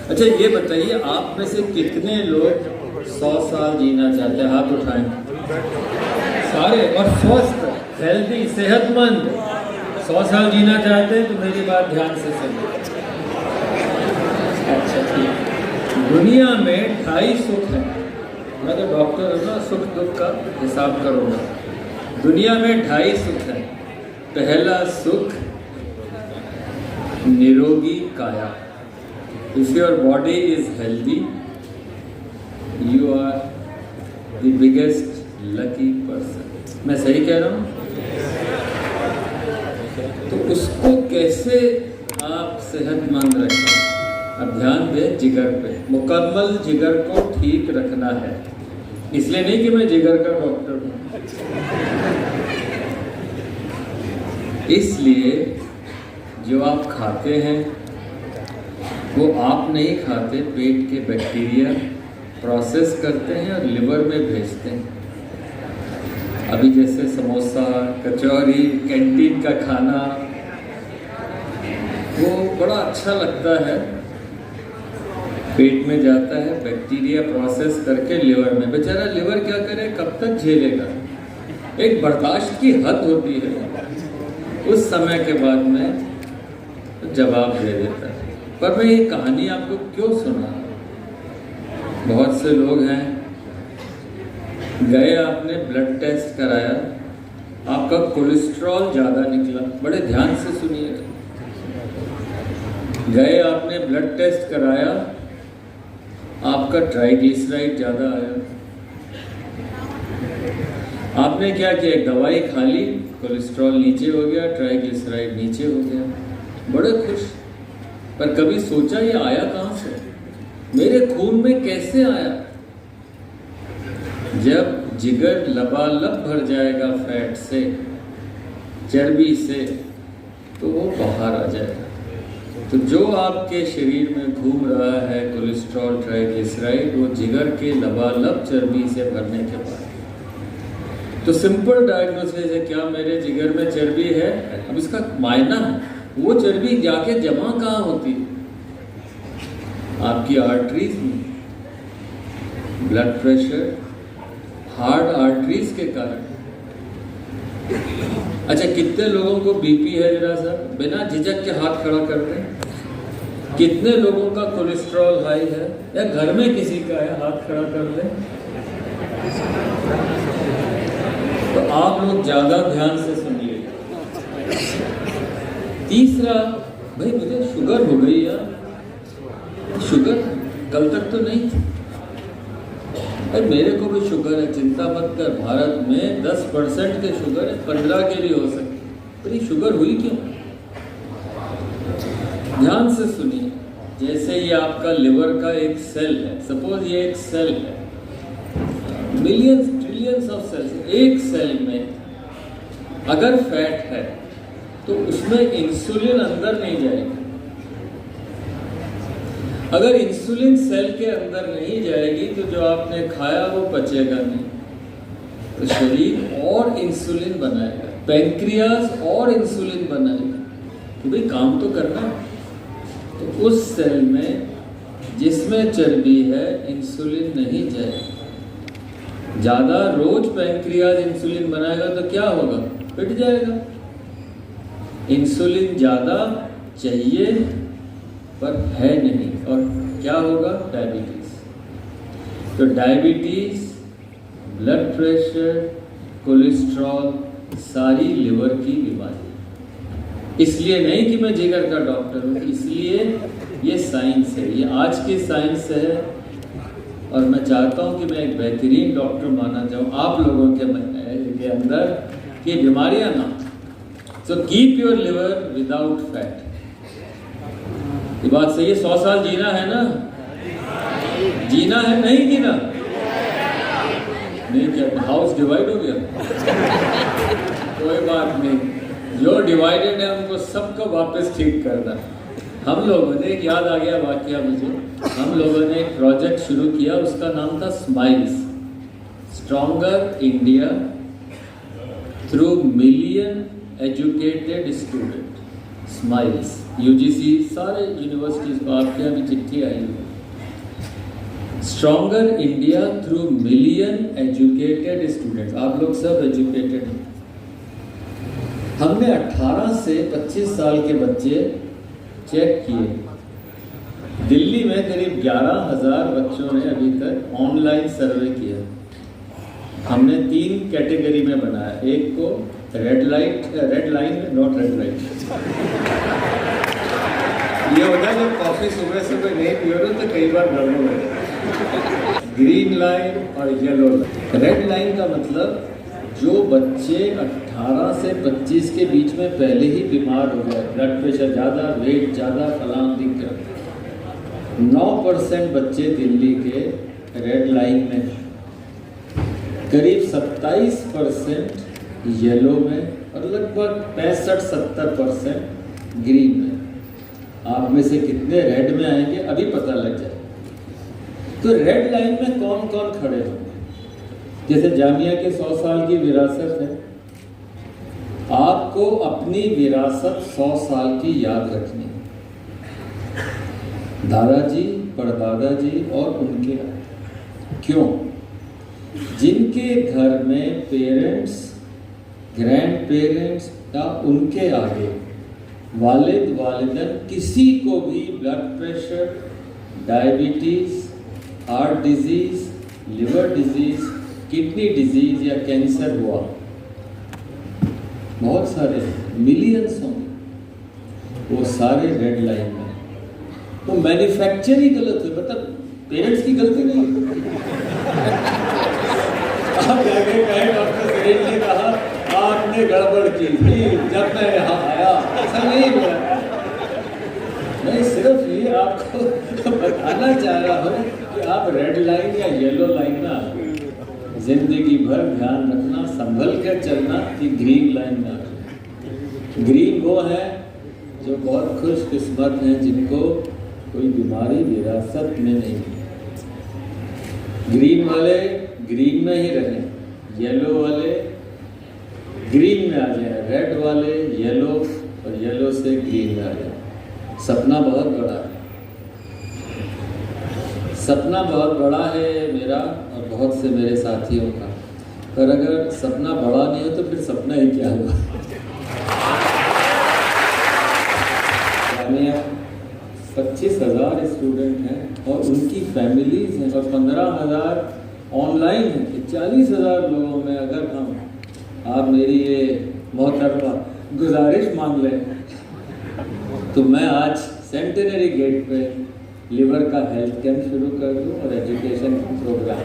अच्छा ये बताइए, आप में से कितने लोग 100 साल जीना चाहते हैं? हाथ उठाएं सारे। और स्वस्थ, हेल्दी, सेहतमंद 100 साल जीना चाहते हैं तो मेरी बात ध्यान से सुनिए। अच्छा ठीक। दुनिया में 2.5 सुख हैं। मैं तो डॉक्टर हूँ ना, सुख दुख का हिसाब करूँगा। दुनिया में 2.5 सुख हैं। पहला सुख निरोगी काया। If your body is healthy, you are the biggest lucky person. मैं सही कह रहा हूँ? तो उसको कैसे आप सेहतमंद रखें? अब ध्यान दें जिगर पे। मुकम्मल जिगर को ठीक रखना है। इसलिए नहीं कि मैं जिगर का डॉक्टर हूँ, इसलिए जो आप खाते हैं वो आप नहीं खाते, पेट के बैक्टीरिया प्रोसेस करते हैं और लिवर में भेजते हैं। अभी जैसे समोसा, कचौरी, कैंटीन का खाना वो बड़ा अच्छा लगता है, पेट में जाता है, बैक्टीरिया प्रोसेस करके लिवर में। बेचारा लिवर क्या करे, कब तक झेलेगा? एक बर्दाश्त की हद होती है, उस समय के बाद में जवाब दे देता है। पर मैं ये कहानी आपको क्यों सुना? बहुत से लोग हैं, गए आपने ब्लड टेस्ट कराया, आपका कोलेस्ट्रॉल ज़्यादा निकला। बड़े ध्यान से सुनिए। गए आपने ब्लड टेस्ट कराया, आपका ट्राइग्लिसराइड ज़्यादा आया। आपने क्या किया? एक दवाई खा ली, कोलेस्ट्रॉल नीचे हो गया, ट्राइग्लिसराइड नीचे हो गया, बड़े खुश। पर कभी सोचा ये आया कहाँ से? मेरे खून में कैसे आया? जब जिगर लबालब भर जाएगा फैट से, चर्बी से, तो वो बाहर आ जाएगा। तो जो आपके शरीर में घूम रहा है कोलेस्ट्रॉल, ट्राइग्लिसराइड, वो जिगर के लबालब चर्बी से भरने के बाद। तो सिंपल डायग्नोसिस है, क्या मेरे जिगर में चर्बी है? अब इसका मायना है वो चर्बी जाके जमा कहाँ होती है? आपकी आर्टरीज में। ब्लड प्रेशर, हार्ट आर्टरीज के कारण। अच्छा, कितने लोगों को बीपी है? जरा सा बिना झिझक के हाथ खड़ा करते हैं। कितने लोगों का कोलेस्ट्रॉल हाई है? या घर में किसी का है? हाथ खड़ा कर दें। तो आप लोग ज्यादा ध्यान से सुनिए। तीसरा, भाई मुझे शुगर हो गई यार। शुगर कल तक तो नहीं थी। भाई मेरे को भी शुगर है, चिंता मत कर। भारत में 10% के शुगर है, 15 के लिए हो सकती। पर ये शुगर हुई क्यों? ध्यान से सुनिए। जैसे ये आपका लिवर का एक सेल है, सपोज ये एक सेल है, मिलियंस ट्रिलियंस ऑफ सेल्स। एक सेल में अगर फैट है तो उसमें इंसुलिन अंदर नहीं जाएगी। अगर इंसुलिन सेल के अंदर नहीं जाएगी तो जो आपने खाया वो पचेगा नहीं। तो शरीर और इंसुलिन बनाएगा, पैंक्रियाज और इंसुलिन बनाएगा कि भाई काम तो करना है। तो उस सेल में जिसमें चर्बी है, इंसुलिन नहीं जाएगा। ज़्यादा रोज पैंक्रियाज इंसुलिन बनाएगा तो क्या होगा? पिट जाएगा। इंसुलिन ज़्यादा चाहिए पर है नहीं, और क्या होगा? डायबिटीज। तो डायबिटीज, ब्लड प्रेशर, कोलेस्ट्रॉल, सारी लिवर की बीमारी। इसलिए नहीं कि मैं जिगर का डॉक्टर हूँ, इसलिए ये साइंस है, ये आज की साइंस है। और मैं चाहता हूँ कि मैं एक बेहतरीन डॉक्टर माना जाऊँ आप लोगों के अंदर कि बीमारियाँ ना। So keep your liver without fat. ये बात सही है। 100 साल जीना है ना? जीना है, नहीं जीना? नहीं क्या हाउस डिवाइड हो गया? कोई बात नहीं, जो डिवाइडेड है उनको सबको वापस ठीक करना। हम लोगों ने, एक याद आ गया वाकया मुझे, हम लोगों ने एक प्रोजेक्ट शुरू किया, उसका नाम था smiles, stronger India through million educated student. Smiles, UGC सारे यूनिवर्सिटीज़ को आपके यहाँ भी चिट्ठी आई है। Stronger India through million educated students, आप लोग सब एजुकेटेड हैं। हमने 18 से 25 साल के बच्चे चेक किए। दिल्ली में करीब 11,000 बच्चों ने अभी तक ऑनलाइन सर्वे किया। हमने 3 कैटेगरी में बनाया, एक को red line not red light. ये होता है जब कॉफी सुबह सुबह नहीं पियो तो कई बार गड़बड़ हो जाता है। ग्रीन लाइन और येलो लाइन। रेड लाइन का मतलब जो बच्चे 18 से 25 के बीच में पहले ही बीमार हो गए, ब्लड प्रेशर ज़्यादा, वेट ज़्यादा, फलां दिक्कत। 9% बच्चे दिल्ली के रेड लाइन में हैं, करीब 27% येलो में और लगभग 65-70% ग्रीन में। आप में से कितने रेड में आएंगे अभी पता लग जाए। तो रेड लाइन में कौन कौन खड़े होंगे? जैसे जामिया के 100 साल की विरासत है, आपको अपनी विरासत 100 साल की याद रखनी है। दादाजी, परदादाजी और उनके क्यों? जिनके घर में पेरेंट्स, ग्रैंड पेरेंट्स या उनके आगे वालिद वालिदैन किसी को भी blood pressure, diabetes, heart disease, liver disease, kidney disease या कैंसर हुआ, बहुत सारे मिलियंस होंगे, वो सारे रेड लाइन में। तो मैन्युफैक्चर ही गलत है, मतलब पेरेंट्स की गलती नहीं है। आप जाके कहे डॉक्टर सरीन ने कहा आपने गड़बड़ की थी जब मैं यहाँ आया, ऐसा नहीं हुआ। मैं सिर्फ ये आपको बताना चाह रहा हूँ कि आप रेड लाइन या येलो लाइन ना जिंदगी भर ध्यान रखना, संभल कर चलना कि ग्रीन लाइन ना। ग्रीन वो है जो बहुत खुशकिस्मत हैं, जिनको कोई बीमारी विरासत में नहीं है। ग्रीन वाले ग्रीन में ही रहें, येलो वाले ग्रीन में आ जाए, रेड वाले येलो और येलो से ग्रीन में आ जाए। सपना बहुत बड़ा है, सपना बहुत बड़ा है मेरा और बहुत से मेरे साथियों का। पर अगर सपना बड़ा नहीं हो तो फिर सपना ही क्या हुआ? जामिया 25,000 स्टूडेंट हैं और उनकी फैमिलीज हैं और 15,000 ऑनलाइन है। 40,000 लोगों में अगर आप मेरी ये मोहतरमा गुजारिश मांग लें तो मैं आज सेंटेनरी गेट पे लिवर का हेल्थ कैंप शुरू कर दूं और एजुकेशन प्रोग्राम।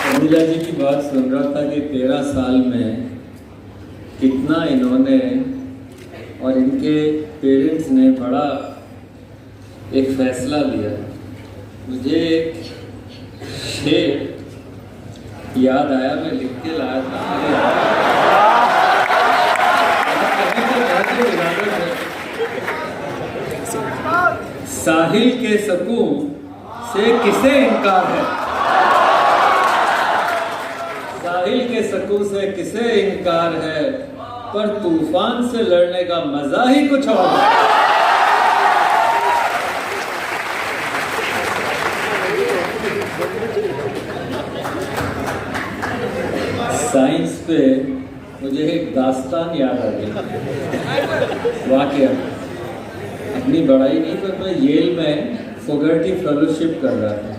अमिला जी की बात सुन रहा था कि 13 साल में कितना इन्होंने और इनके पेरेंट्स ने बड़ा एक फैसला लिया। मुझे एक शेर याद आया, मैं लिख के लाया था। साहिल के सकून से किसे इनकार है, साहिल के सकून से किसे इनकार है, पर तूफान से लड़ने का मजा ही कुछ और है। साइंस पे मुझे एक दास्तान याद आ गई, वाकया। अपनी बड़ाई नहीं, पर मैं येल में फोगर्टी फेलोशिप कर रहा था,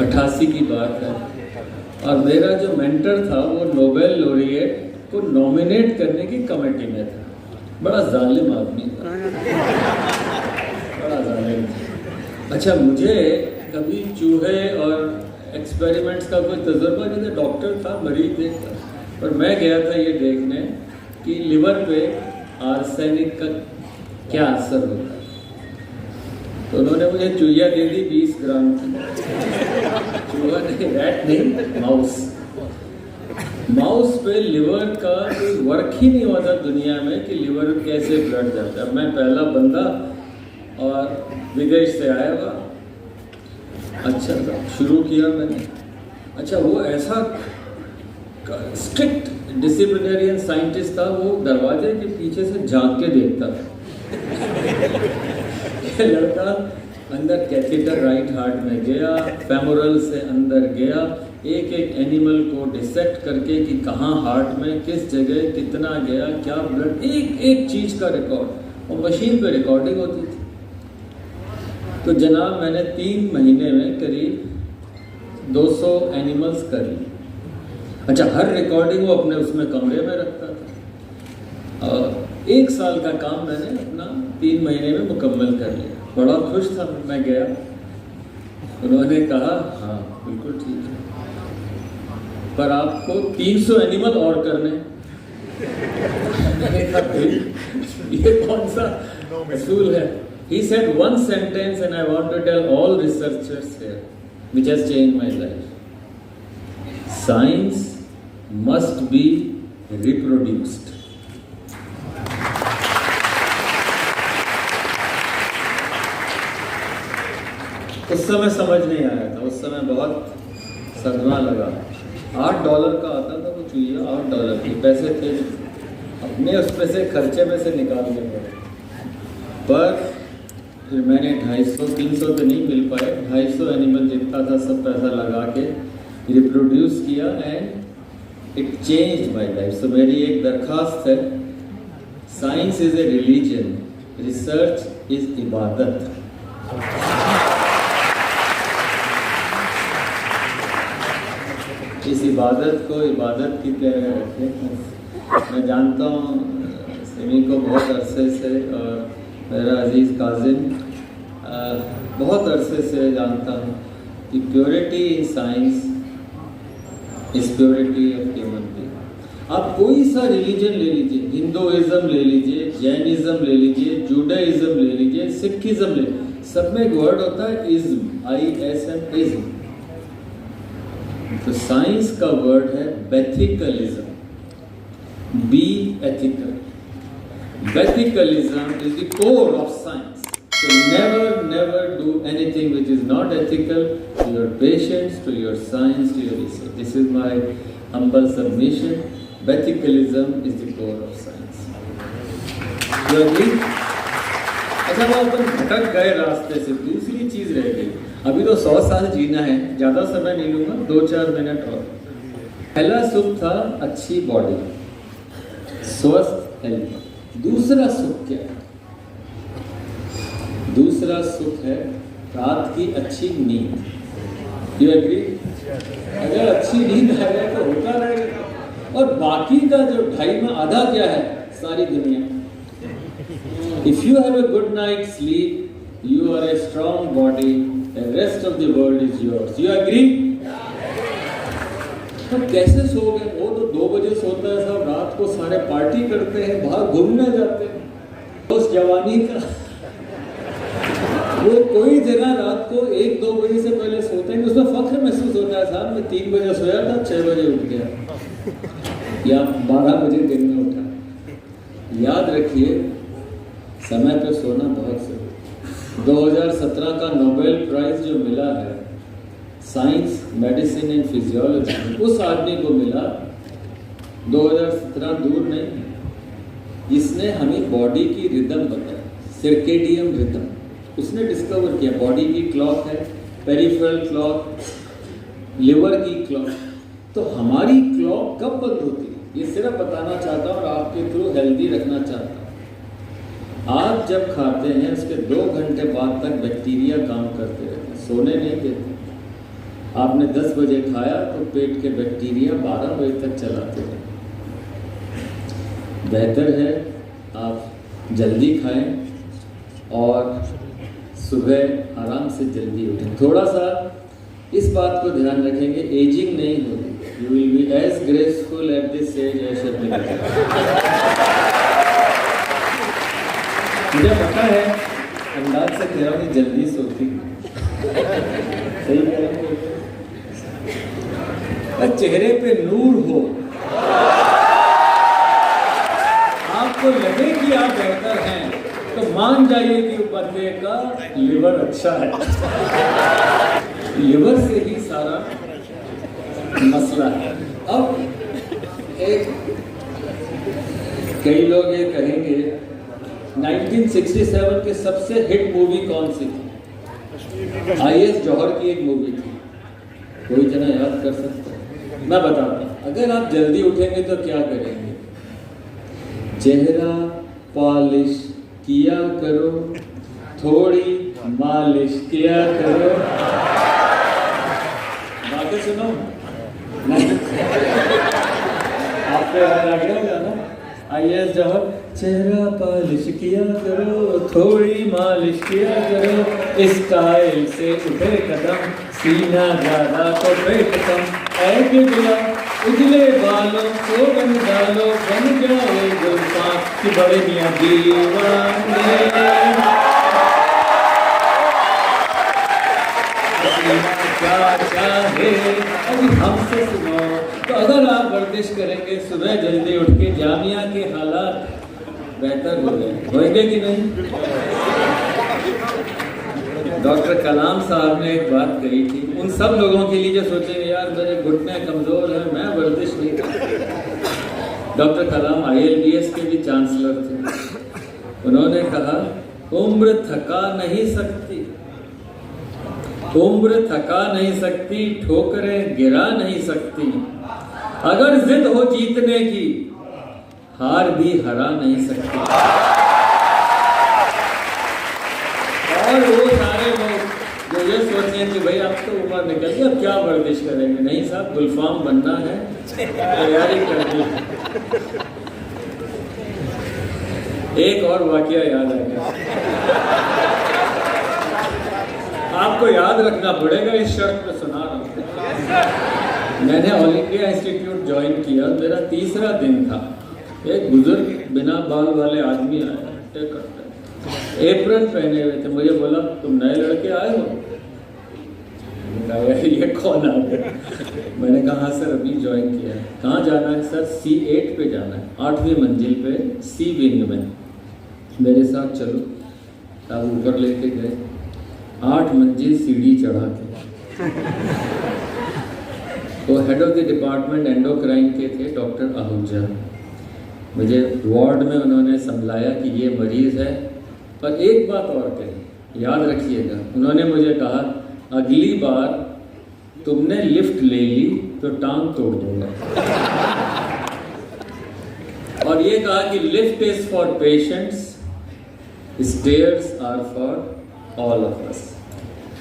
88 की बात है। और मेरा जो मेंटर था वो नोबेल लॉरिएट को नॉमिनेट करने की कमेटी में था। बड़ा जालिम आदमी था, बड़ा जालिम। अच्छा, मुझे कभी चूहे और एक्सपेरिमेंट्स का कोई तजुर्बा नहीं था, डॉक्टर था, मरीज देखता, पर मैं गया था ये देखने कि लिवर पे आर्सेनिक का क्या असर होता है। तो उन्होंने मुझे चूहिया दे दी 20 ग्राम की। चूहा नहीं, रैट नहीं, माउस। माउस पे लिवर का कोई वर्क ही नहीं होता दुनिया में कि लिवर कैसे ब्लड जाता है। मैं पहला बंदा और विदेश से आया हुआ। अच्छा था, शुरू किया मैंने। अच्छा, वो ऐसा स्ट्रिक्ट डिसिप्लिनरियन साइंटिस्ट था, वो दरवाजे के पीछे से झांक के देखता था। ये लड़का अंदर कैथेटर राइट हार्ट में गया, फेमोरल से अंदर गया, एक एक एनिमल को डिसेक्ट करके कि कहाँ हार्ट में किस जगह कितना गया, क्या ब्लड, एक एक चीज का रिकॉर्ड, और मशीन पे रिकॉर्डिंग होती थी। तो जनाब मैंने 3 महीने में करीब 200 एनिमल्स कर ली। अच्छा, हर रिकॉर्डिंग वो अपने उसमें कमरे में रखता था, और 1 साल का काम मैंने अपना 3 महीने में मुकम्मल कर लिया। बड़ा खुश था मैं गया, उन्होंने कहा हाँ बिल्कुल ठीक है, पर आपको 300 एनिमल और करने। मैंने कहा ये कौन सा असूल है? He said one sentence and I want to tell all researchers here, which has changed my life. Science must be reproduced. उस समय समझ नहीं आया था, उस समय बहुत सदमा लगा। $8 का आता था वो चूहिया, $8 के पैसे थे, अपने उस पे से खर्चे में से निकाल के पड़े। पर फिर मैंने 250-300 तो नहीं मिल पाए, 250 एनिमल जितना था सब पैसा लगा के रिप्रोड्यूस किया, and it changed my life. So मेरी एक दरखास्त है, science is a religion, research is इबादत। इस इबादत को इबादत की तरह रखें। मैं जानता हूँ सिमी को बहुत अरसे से, और मेरा अजीज़ काजिम बहुत अरसे से जानता हूँ कि purity in science is purity of human being. आप कोई सा रिलीजन ले लीजिए, हिंदुइज्म ले लीजिए, जैनिज्म ले लीजिए, जूडाइज्म ले लीजिए, सिखिज्म ले लीजिए, सब में एक वर्ड होता है इज्म, ISM, इज्म। तो साइंस का वर्ड है bethicalism, be ethical. Bethicalism is the core of science. So never do anything which is not ethical to your patients, to your science, to your research. This is my humble submission. Bethicalism is the core of science. You agree? अच्छा, वो अपन भटक गए रास्ते से, दूसरी चीज रह गई। अभी तो 100 साल जीना है, ज्यादा समय नहीं लूंगा, 2-4 मिनट और। पहला सुख था अच्छी बॉडी, स्वस्थ हेल्थ। दूसरा सुख क्या है? दूसरा सुख है रात की अच्छी नींद। You agree? अगर अच्छी नींद आ जाए तो होता रहेगा। और बाकी का जो 2.5 में आधा क्या है? सारी दुनिया। If you have a good night's sleep, you are a strong body, the rest of the world is yours. You agree? तो कैसे सोओगे? वो तो 2 बजे सोता है सब, रात को सारे पार्टी करते हैं, बाहर घूमने जाते हैं। उस जवानी का वो कोई जगह रात को 1-2 बजे से पहले सोते हैं, उसमें फख्र महसूस होता है, साहब मैं 3 बजे सोया था, 6 बजे उठ गया, या 12 बजे दिन में उठा। याद रखिए, समय पे सोना बहुत जरूरी। 2017 का नोबेल प्राइज जो मिला है साइंस, मेडिसिन एंड फिजियोलॉजी, उस आदमी को मिला, 2017 दूर नहीं, जिसने हमें बॉडी की रिदम बताया, सर्केडियन रिदम। उसने डिस्कवर किया बॉडी की क्लॉक है, पेरिफेरल क्लॉक, लिवर की क्लॉक। तो हमारी क्लॉक कब बंद होती है, ये सिर्फ बताना चाहता हूँ और आपके थ्रू हेल्दी रखना चाहता हूँ। आप जब खाते हैं उसके 2 घंटे बाद तक बैक्टीरिया काम करते रहते हैं, सोने नहीं देते। आपने 10 बजे खाया तो पेट के बैक्टीरिया 12 बजे तक चलाते हैं। बेहतर है आप जल्दी खाएं और सुबह आराम से जल्दी उठें। थोड़ा सा इस बात को ध्यान रखेंगे, एजिंग नहीं होगी। You will be age graceful at this age age मुझे पता है, अंदाज से कह रहा हूँ जल्दी सोती सही कह रहा हूँ। चेहरे पे नूर हो, आपको लगे कि आप बेहतर हैं, तो मान जाइए कि बंदे का लिवर अच्छा है। लिवर से ही सारा मसला है। अब एक कई लोग ये कहेंगे 1967 की सबसे हिट मूवी कौन सी थी? IAS जौहर की एक मूवी थी, कोई जना याद कर सकता है? मैं बताता हूं। अगर आप जल्दी उठेंगे तो क्या करेंगे? चेहरा पॉलिश किया करो, थोड़ी मालिश किया करो। बातें सुनो, आपको याद आ गया होगा ना? IAS जौहर, चेहरा पॉलिश किया करो, थोड़ी मालिश किया करो, स्टाइल से उठे कदम, सीना ज्यादा तो पेट कम, ऐ बिगला उजले बालों को बन डालो, बन जाए गुलफान कि बड़े मियां दीवाने। क्या चाहे अभी हमसे सुनो। तो अगर आप वर्जिश करेंगे सुबह जल्दी उठ के, जामिया के हालात बेहतर हो गए, होंगे कि नहीं? डॉक्टर कलाम साहब ने एक बात कही थी उन सब लोगों के लिए जो सोचेंगे यार मेरे घुटने कमजोर हैं, मैं वर्जिश नहीं करता। डॉक्टर कलाम ILBS के भी चांसलर थे। उन्होंने कहा उम्र थका नहीं सकती, उम्र थका नहीं सकती, ठोकरें गिरा नहीं सकती, अगर जिद हो जीतने की हार भी हरा नहीं सकती। और वो सारे लोग जो ये सोचते हैं कि भाई अब तो उम्र निकल गई, अब क्या वर्जिश करेंगे? नहीं साहब, गुलफाम बनना है, तैयारी करनी है। एक और वाकया याद आ गया, आपको याद रखना पड़ेगा, इस शर्त पे सुना रहा हूँ। मैंने ऑल इंडिया इंस्टीट्यूट ज्वाइन किया, मेरा तीसरा दिन था। एक बुजुर्ग बिना बाल वाले आदमी आए, एप्रन पहने हुए थे। मुझे बोला तुम नए लड़के आए हो? मैंने कहा ये कौन आ गया? मैंने कहा हाँ सर अभी ज्वाइन किया है। कहाँ जाना है सर? C8 पे जाना है, 8वीं मंजिल पे C विंग में। मेरे साथ चलो। साहब ऊपर लेके गए, 8 मंजिल सीढ़ी चढ़ा के। तो head of the department endocrine के थे डॉक्टर आहूजा। मुझे वार्ड में उन्होंने समझाया कि ये मरीज़ है। पर एक बात और कही, याद रखिएगा, उन्होंने मुझे कहा अगली बार तुमने लिफ्ट ले ली तो टांग तोड़ दूंगा। और ये कहा कि lift is for patients, stairs are for all of us,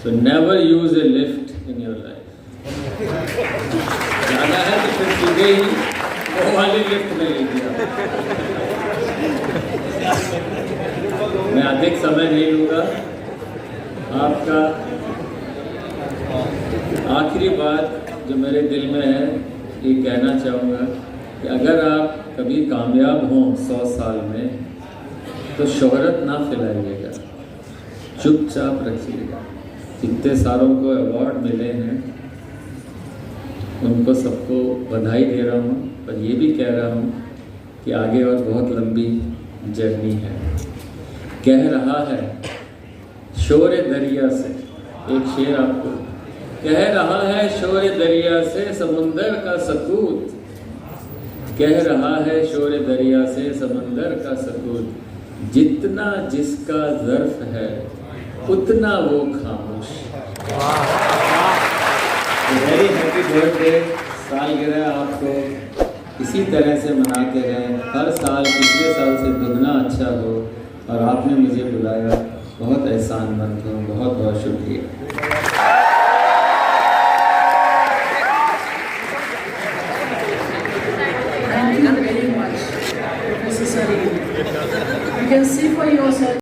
so never use a lift in your life. जाना है तो फिर सीधे ही वो वाली लिफ्ट में ले दिया। मैं अधिक समय नहीं लूँगा। आपका आखिरी बात जो मेरे दिल में है ये कहना चाहूँगा कि अगर आप कभी कामयाब हों 100 साल में तो शोहरत ना फैलाइएगा, चुपचाप रखिएगा। जितने सारों को अवार्ड मिले हैं उनको सबको बधाई दे रहा हूँ, पर ये भी कह रहा हूँ कि आगे और बहुत लंबी जर्नी है। कह रहा है शोर दरिया से, एक शेर आपको, कह रहा है शोर दरिया से समुंदर का सकूत, कह रहा है शोर दरिया से समंदर का सकूत, जितना जिसका ज़र्फ है उतना वो खामोश। वेरी हैप्पी बर्थडे, सालगिरह आपको इसी तरह से मनाते रहें, हर साल पिछले साल से दुगना अच्छा हो। और आपने मुझे बुलाया, बहुत एहसानमंद हूँ, बहुत बहुत शुक्रिया। Thank you very much, Professor Sarin. You can see for yourself.